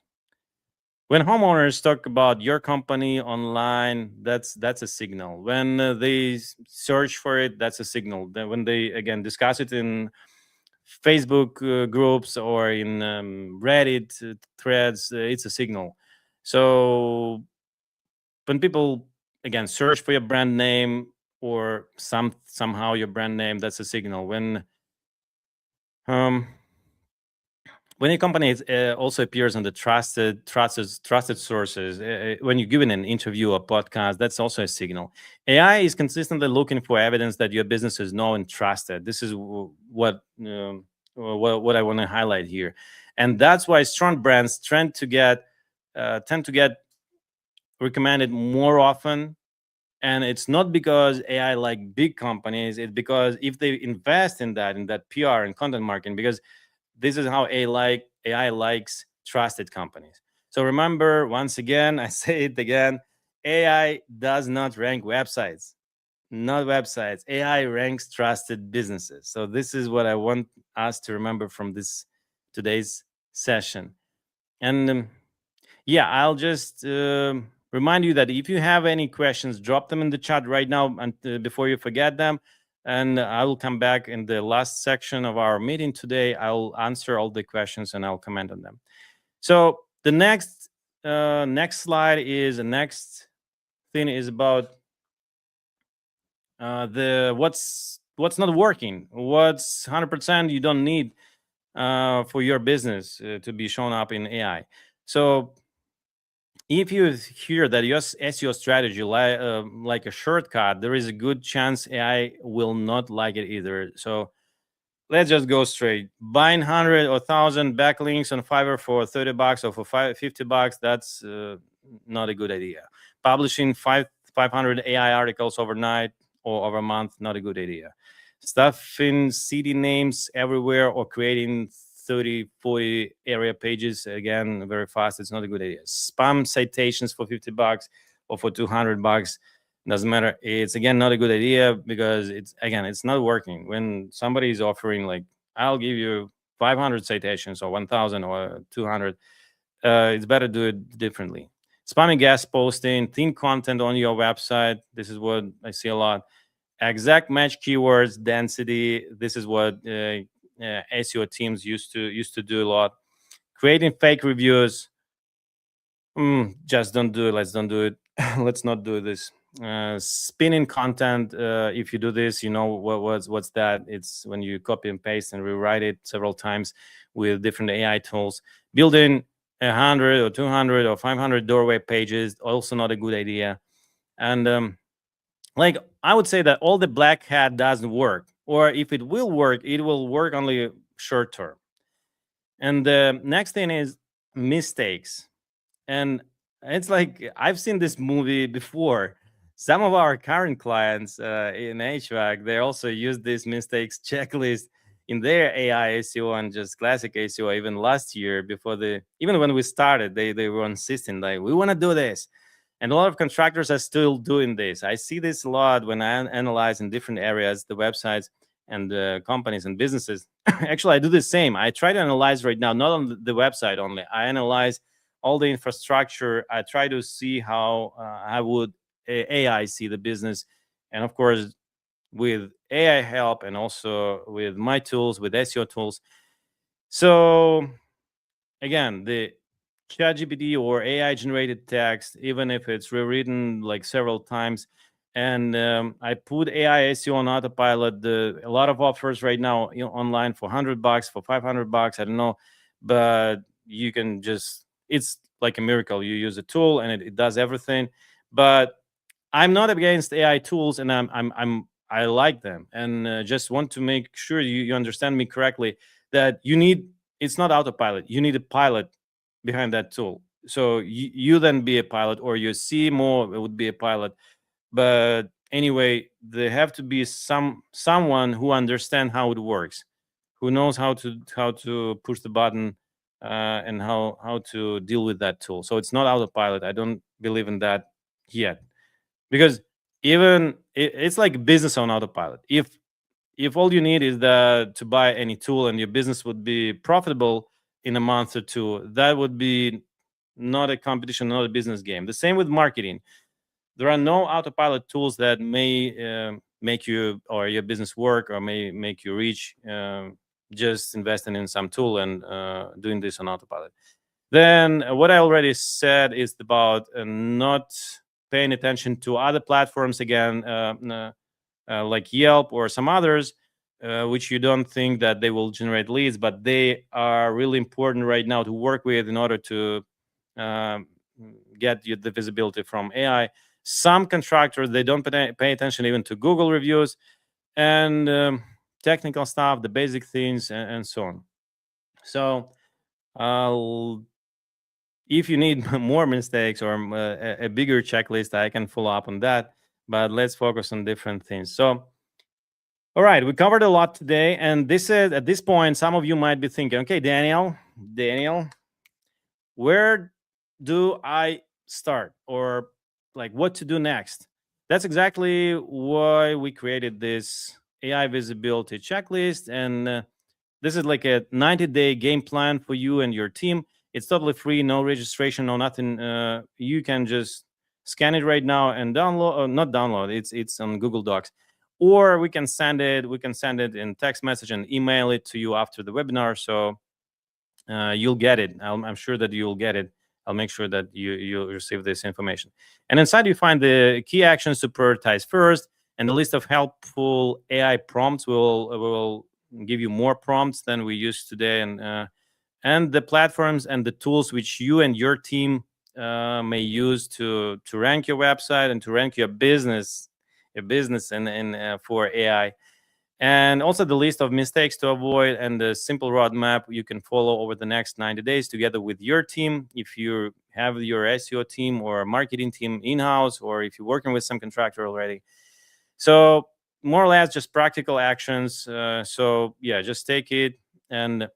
S1: when homeowners talk about your company online, that's a signal. When they search for it, that's a signal. Then when they again discuss it in Facebook groups or in Reddit threads, it's a signal. So when people again search for your brand name or somehow your brand name, that's a signal. When a company also appears on the trusted sources, when you're given an interview or podcast, that's also a signal. AI is consistently looking for evidence that your business is known and trusted. This is what I want to highlight here, and that's why strong brands tend to get recommended more often. And it's not because AI like big companies; it's because if they invest in that PR and content marketing, because this is how AI likes trusted companies. So remember, once again, I say it again, AI does not rank websites, not websites. AI ranks trusted businesses. So this is what I want us to remember from this today's session. And yeah, I'll just remind you that if you have any questions, drop them in the chat right now, and before you forget them. And I will come back in the last section of our meeting today. I'll answer all the questions and I'll comment on them. So the next slide is the next thing is about the what's not working, what's 100% you don't need for your business to be shown up in AI. So if you hear that your SEO strategy like a shortcut, there is a good chance AI will not like it either. So let's just go straight. Buying 100 or 1,000 backlinks on Fiverr for $30 or for $50, that's not a good idea. Publishing 500 AI articles overnight or over a month, not a good idea. Stuffing city names everywhere or creating 30, 40 area pages, again, very fast, it's not a good idea. Spam citations for $50 or for $200, doesn't matter. It's again not a good idea because it's not working. When somebody is offering like, I'll give you 500 citations or 1,000 or 200, it's better to do it differently. Spamming guest posting, thin content on your website. This is what I see a lot. Exact match keywords, density. This is what SEO teams used to do a lot. Creating fake reviews. Just don't do it. Let's don't do it. Let's not do this. Spinning content. If you do this, you know what's that? It's when you copy and paste and rewrite it several times with different AI tools. Building 100 or 200 or 500 doorway pages, also not a good idea. And like I would say that all the black hat doesn't work, or if it will work only short term. And the next thing is mistakes. And it's like I've seen this movie before. Some of our current clients in HVAC, they also use this mistakes checklist in their AI SEO and just classic SEO. Even last year, even when we started, they were insisting like we want to do this, and a lot of contractors are still doing this. I see this a lot when I analyze in different areas the websites and companies and businesses. Actually, I do the same. I try to analyze right now, not on the website only. I analyze all the infrastructure. I try to see how I would AI see the business, and of course, with AI help and also with my tools, with SEO tools. So again, the ChatGPT or AI generated text, even if it's rewritten like several times, and I put AI SEO on autopilot. A lot of offers right now, online for $100, for $500. I don't know, but you can just. It's like a miracle. You use a tool and it does everything. But I'm not against AI tools, and I like them, and just want to make sure you understand me correctly. That it's not autopilot. You need a pilot behind that tool. So you then be a pilot, or your CMO would be a pilot. But anyway, there have to be someone who understands how it works, who knows how to push the button, and how to deal with that tool. So it's not autopilot. I don't believe in that yet, because even it's like business on autopilot. If all you need is to buy any tool and your business would be profitable in a month or two, that would be not a competition, not a business game. The same with marketing. There are no autopilot tools that may make you or your business work, or may make you reach, just investing in some tool and doing this on autopilot. Then what I already said is about not paying attention to other platforms again, like Yelp or some others, which you don't think that they will generate leads, but they are really important right now to work with in order to get you the visibility from AI. Some contractors, they don't pay attention even to Google reviews and technical stuff, the basic things, and so on. So if you need more mistakes or a bigger checklist, I can follow up on that. But let's focus on different things. So, all right, we covered a lot today, and this is at this point, some of you might be thinking, okay, Daniel, where do I start, or like what to do next? That's exactly why we created this AI visibility checklist, and this is like a 90-day game plan for you and your team. It's totally free, no registration, no nothing. You can just scan it right now and download. Not download. It's on Google Docs, or we can send it. We can send it in text message and email it to you after the webinar. So you'll get it. I'm sure that you'll get it. I'll make sure that you receive this information. And inside you find the key actions to prioritize first, and the list of helpful AI prompts. Will give you more prompts than we use today, and the platforms and the tools which you and your team may use to rank your website and to rank your business and for AI. And also the list of mistakes to avoid and the simple roadmap you can follow over the next 90 days together with your team. If you have your SEO team or marketing team in-house, or if you're working with some contractor already. So more or less just practical actions. So yeah, just take it. And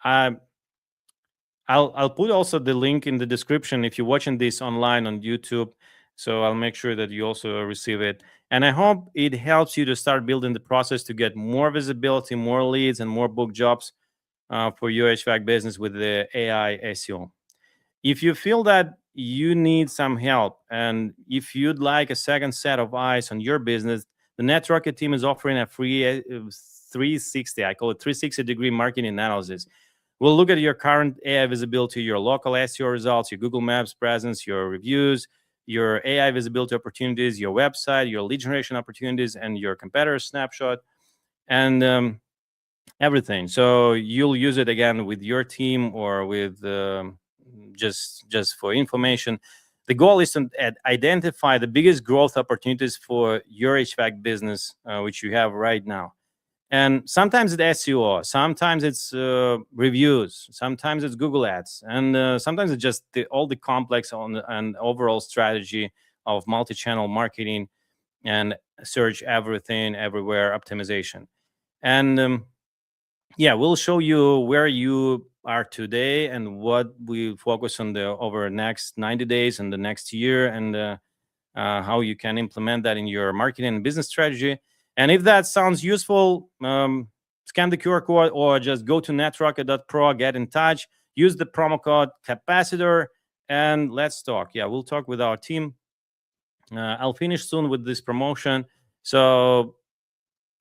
S1: I'll put also the link in the description if you're watching this online on YouTube. So I'll make sure that you also receive it. And I hope it helps you to start building the process to get more visibility, more leads, and more book jobs for your HVAC business with the AI SEO. If you feel that you need some help, and if you'd like a second set of eyes on your business, the NetRocket team is offering a free 360, I call it 360-degree marketing analysis. We'll look at your current AI visibility, your local SEO results, your Google Maps presence, your reviews, your AI visibility opportunities, your website, your lead generation opportunities, and your competitor snapshot, and everything. So you'll use it again with your team or with just for information. The goal is to identify the biggest growth opportunities for your HVAC business, which you have right now. And sometimes it's SEO, sometimes it's reviews, sometimes it's Google Ads, and sometimes it's just all the complex and overall strategy of multi-channel marketing and search everything, everywhere optimization. And yeah, we'll show you where you are today and what we focus on over the next 90 days and the next year, and how you can implement that in your marketing and business strategy. And if that sounds useful, scan the QR code or just go to netrocket.pro, get in touch, use the promo code capacitor, and let's talk. Yeah, we'll talk with our team. I'll finish soon with this promotion. So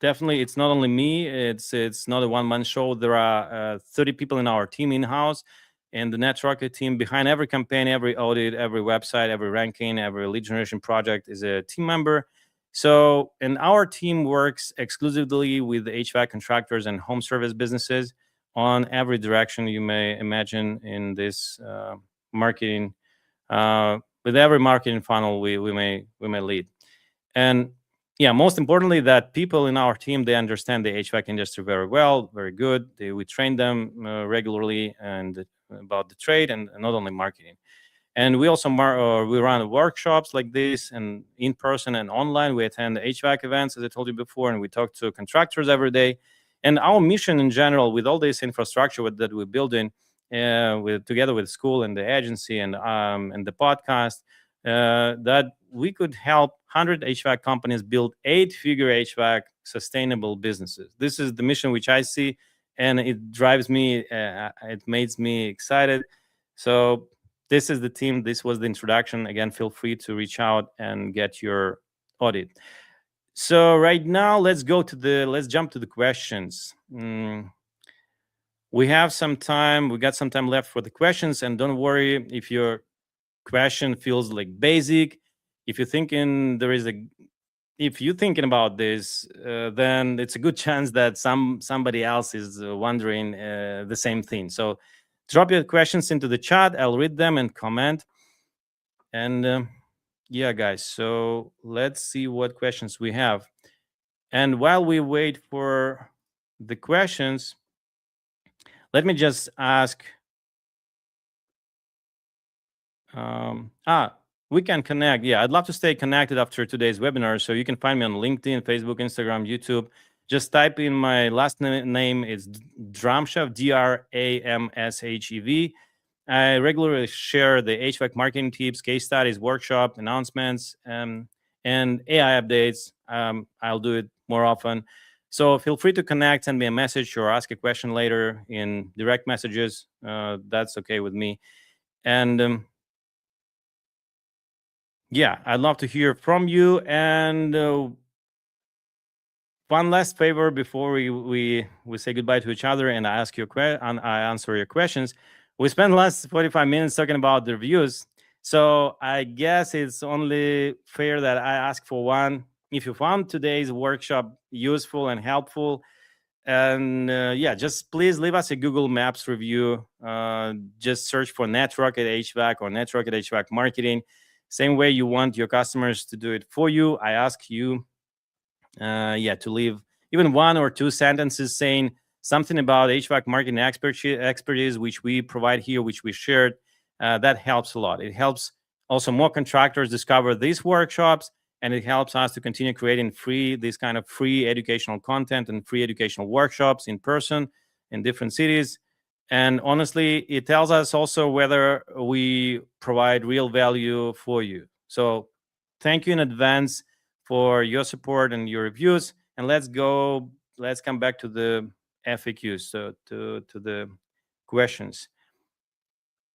S1: definitely, it's not only me. It's not a one-man show. There are 30 people in our team in-house, and the NetRocket team behind every campaign, every audit, every website, every ranking, every lead generation project is a team member. So, and our team works exclusively with the HVAC contractors and home service businesses on every direction you may imagine in this marketing. With every marketing funnel we may lead. And yeah, most importantly, that people in our team, they understand the HVAC industry very well, very good. We train them regularly and about the trade, and not only marketing. And we also we run workshops like this, and in person and online. We attend HVAC events, as I told you before, and we talk to contractors every day. And our mission in general, with all this infrastructure that we're building, together with school and the agency and the podcast, that we could help 100 HVAC companies build 8-figure HVAC sustainable businesses. This is the mission which I see, and it drives me. It makes me excited. So this is the team. This was the introduction. Again, feel free to reach out and get your audit. So right now, let's jump to the questions. We have some time. We got some time left for the questions, and don't worry if your question feels like basic. If you're thinking about this, then it's a good chance that somebody else is wondering the same thing. So drop your questions into the chat. I'll read them and comment. And yeah, guys, so let's see what questions we have. And while we wait for the questions, let me just ask. We can connect. Yeah, I'd love to stay connected after today's webinar. So you can find me on LinkedIn, Facebook, Instagram, YouTube. Just type in my last name. It's Dramshev, Dramshev. I regularly share the HVAC marketing tips, case studies, workshop announcements, and AI updates. I'll do it more often. So feel free to connect, send me a message, or ask a question later in direct messages. That's okay with me. And yeah, I'd love to hear from you. And one last favor before we say goodbye to each other, and I answer your questions. We spent the last 45 minutes talking about the reviews, so I guess it's only fair that I ask for one. If you found today's workshop useful and helpful, and yeah, just please leave us a Google Maps review. Just search for NetRocket HVAC or NetRocket HVAC Marketing. Same way you want your customers to do it for you, I ask you, to leave even 1 or 2 sentences saying something about HVAC marketing expertise, which we provide here, which we shared. That helps a lot. It helps also more contractors discover these workshops, and it helps us to continue creating this kind of free educational content and free educational workshops in person in different cities. And honestly, it tells us also whether we provide real value for you. So thank you in advance for your support and your reviews. And let's come back to the FAQs, so to the questions.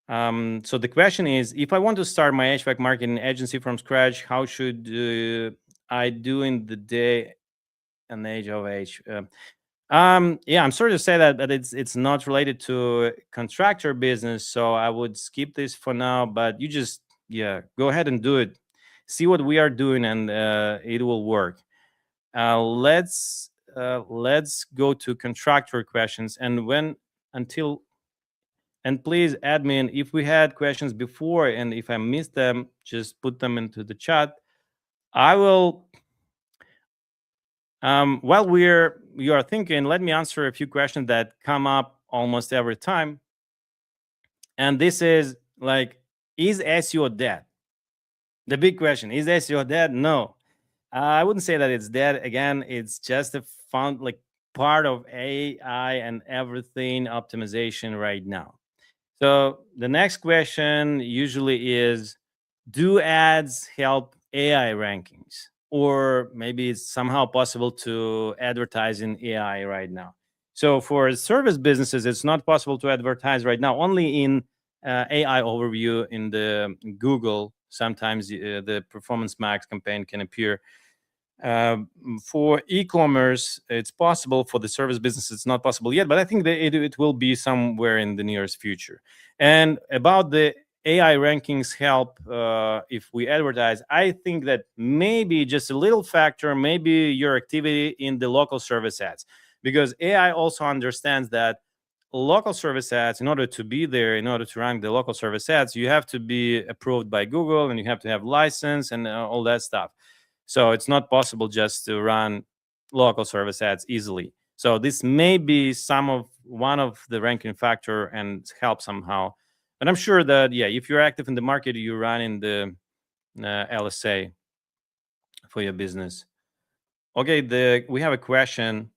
S1: So the question is, if I want to start my HVAC marketing agency from scratch, how should I do in the day and age of age? Yeah, I'm sorry to say that, but it's not related to contractor business, so I would skip this for now. But you just go ahead and do it. See what we are doing, and it will work. Let's go to contractor questions, and please, admin, if we had questions before and if I missed them, just put them into the chat. I will. While you are thinking, let me answer a few questions that come up almost every time. And this is like, is SEO dead? The big question, is SEO dead? No, I wouldn't say that it's dead. Again, it's just a fun, like, part of AI and everything optimization right now. So the next question usually is, do ads help AI rankings? Or maybe it's somehow possible to advertise in AI right now. So for service businesses, it's not possible to advertise right now, only in AI overview in the Google. Sometimes the Performance Max campaign can appear. For e-commerce, it's possible. For the service business, it's not possible yet, but I think that it will be somewhere in the nearest future. And about the AI rankings help if we advertise, I think that maybe just a little factor, maybe your activity in the local service ads, because AI also understands that local service ads, in order to be there, in order to rank the local service ads, you have to be approved by Google and you have to have license and all that stuff. So it's not possible just to run local service ads easily. So this may be one of the ranking factor and help somehow. But I'm sure that, if you're active in the market, you run in the LSA for your business. Okay, we have a question.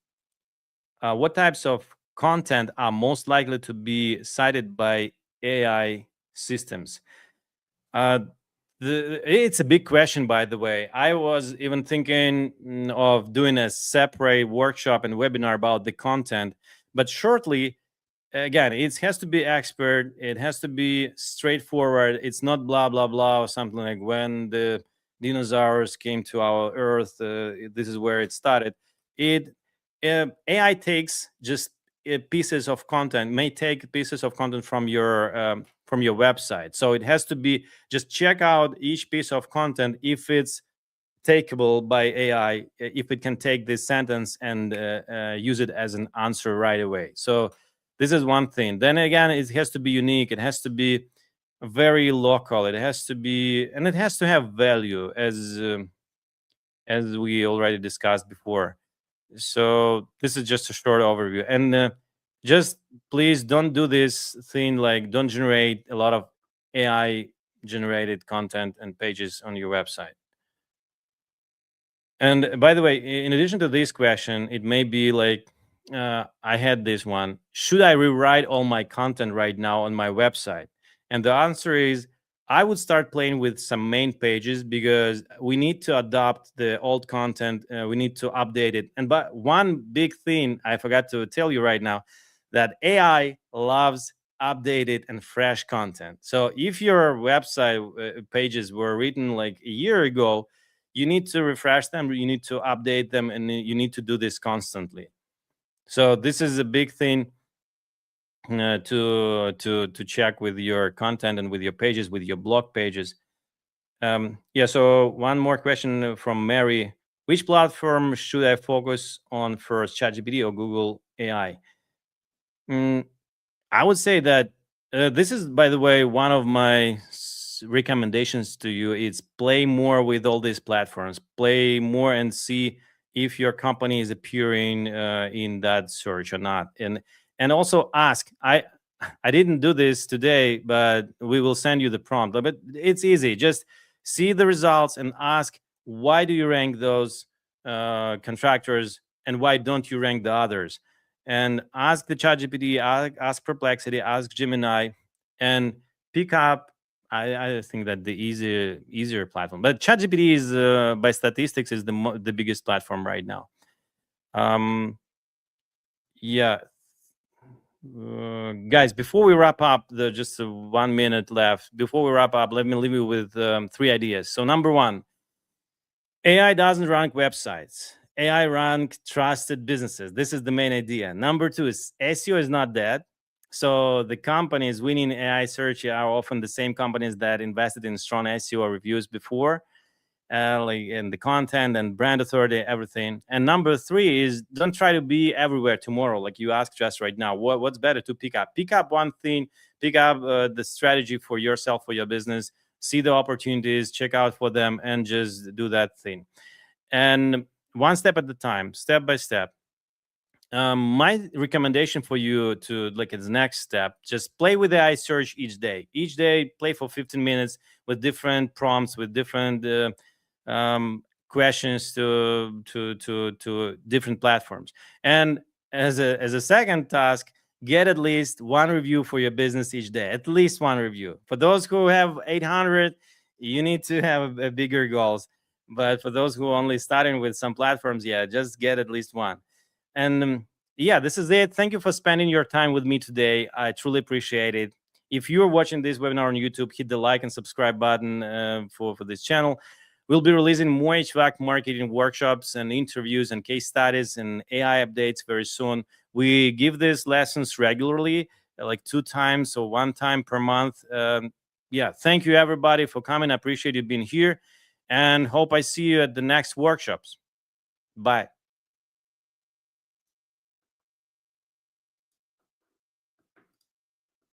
S1: What types of content are most likely to be cited by AI systems? It's a big question, by the way. I was even thinking of doing a separate workshop and webinar about the content, but shortly, again, it has to be expert. It has to be straightforward. It's not blah blah blah or something like when the dinosaurs came to our Earth. This is where it started. AI takes just pieces of content. May take pieces of content from your website. So it has to be, just check out each piece of content if it's takeable by AI, if it can take this sentence and use it as an answer right away. So this is one thing. Then again, it has to be unique. It has to be very local. It has to be, and it has to have value, as we already discussed before. So this is just a short overview. And just please don't do this thing, like don't generate a lot of AI generated content and pages on your website. And by the way, in addition to this question, it may be like, I had this one: should I rewrite all my content right now on my website? And the answer is, I would start playing with some main pages, because we need to adopt the old content. We need to update it. And but one big thing I forgot to tell you right now, that AI loves updated and fresh content. So if your website pages were written like a year ago, you need to refresh them, you need to update them, and you need to do this constantly. So this is a big thing to check with your content and with your pages, with your blog pages. So one more question from Mary: which platform should I focus on first, ChatGPT or Google AI? I would say that this is, by the way, one of my recommendations to you. It's play more with all these platforms. Play more and see if your company is appearing in that search or not. And also ask. I didn't do this today, but we will send you the prompt. But it's easy. Just see the results and ask, why do you rank those contractors and why don't you rank the others? And ask the ChatGPT, ask Perplexity, ask Gemini, and pick up. I think that the easier platform, but ChatGPT is by statistics is the biggest platform right now. Yeah. Guys, before we wrap up, just 1 minute left. Before we wrap up, let me leave you with 3 ideas. So number 1, AI doesn't rank websites. AI rank trusted businesses. This is the main idea. Number 2 is SEO is not dead. So the companies winning AI search are often the same companies that invested in strong SEO reviews before. Like in the content and brand authority, everything. And number 3 is don't try to be everywhere tomorrow, like you asked just right now. What's better to pick up one thing, pick up the strategy for yourself, for your business, see the opportunities, check out for them, and just do that thing. And one step at a time, step by step. My recommendation for you to like as next step, just play with AI search each day. Each day, play for 15 minutes with different prompts, with different questions to different platforms. And as a second task, get at least one review for your business each day. At least one review. For those who have 800, you need to have a bigger goals. But for those who are only starting with some platforms, yeah, just get at least one. And yeah, this is it. Thank you for spending your time with me today. I truly appreciate it. If you're watching this webinar on YouTube, hit the like and subscribe button for this channel. We'll be releasing more HVAC marketing workshops and interviews and case studies and AI updates very soon. We give these lessons regularly, like 2 times or 1 time per month. Yeah, thank you everybody for coming. I appreciate you being here and hope I see you at the next workshops. Bye.